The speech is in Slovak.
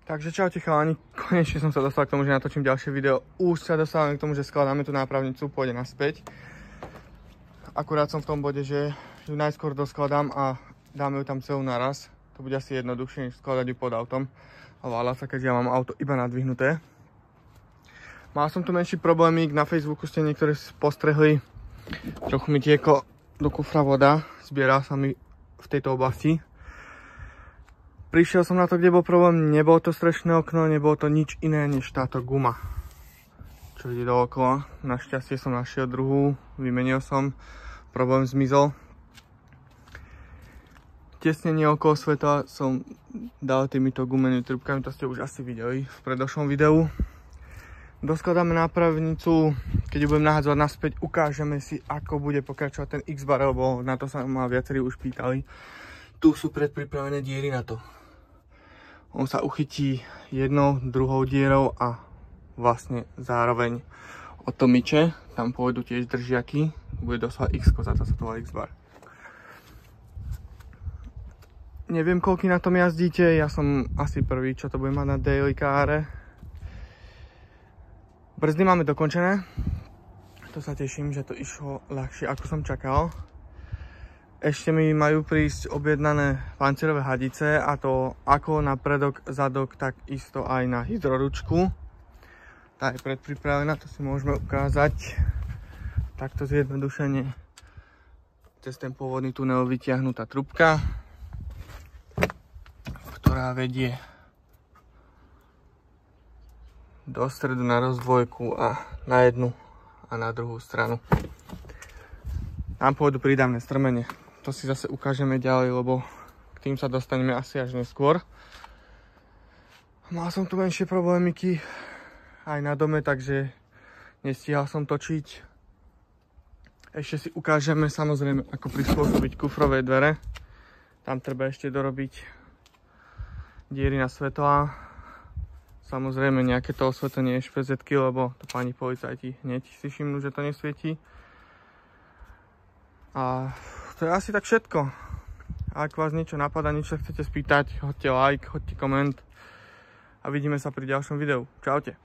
Takže čaute chalani, konečne som sa dostal k tomu, že natočím ďalšie video. Už sa dostávame k tomu, že skladáme tú nápravnicu, pôjde naspäť. Akurát som v tom bode, že ju najskôr doskladám a dáme ju tam celú naraz. To bude asi jednoduchšie, než skladať ju pod autom. A váľa sa, keďže ja mám auto iba nadvihnuté. Mal som tu menší problémik, na Facebooku ste niektorí postrehli. Trochu mi tieklo do kufra voda, zbieral sa mi v tejto oblasti. Prišiel som na to, kde bol problém, nebolo to strešné okno, nebolo to nič iné než táto guma, čo ide dookola. Našťastie som našiel druhú, vymenil som, problém zmizol. Tesnenie okolo svetla som dal týmito gumenými trúbkami, to ste už asi videli v predošlom videu. Doskladáme nápravnicu, keď ju budem nahádzať naspäť, ukážeme si, ako bude pokračovať ten X-bar, lebo na to sa ma viacerí už pýtali. Tu sú predpripravené diery na to. On sa uchytí jednou, druhou dierou a vlastne zároveň od myče. Tam pôjdu tiež držiaky. Bude doslova X-ko, za to sa to volá X-bar. Neviem, koľko na tom jazdíte. Ja som asi prvý, čo to bude mať na daily káre. Brzdy máme dokončené. To sa teším, že to išlo ľahšie, ako som čakal. Ešte mi majú prísť objednané pancerové hadice, a to ako na predok, zadok, tak isto aj na hydroručku. Tá je predpripravená, to si môžeme ukázať. Takto zjednodušene cez ten pôvodný tunel vytiahnutá trubka, ktorá vedie do stredu na rozdvojku a na jednu a na druhú stranu. Tam pôjdu prídavné strmene. To si zase ukážeme ďalej, lebo k tým sa dostaneme asi až neskôr. Mal som tu menšie problémiky aj na dome, takže nestíhal som točiť. Ešte si ukážeme samozrejme, ako prispôsobiť kufrové dvere. Tam treba ešte dorobiť diery na svetlá. Samozrejme nejaké to osvetlenie špezetky, lebo to pani policajti hneď si všimnú, že to nesvietí. A to je asi tak všetko. Ak vás niečo napadá, niečo chcete spýtať, hoďte like, hoďte koment a vidíme sa pri ďalšom videu. Čaute.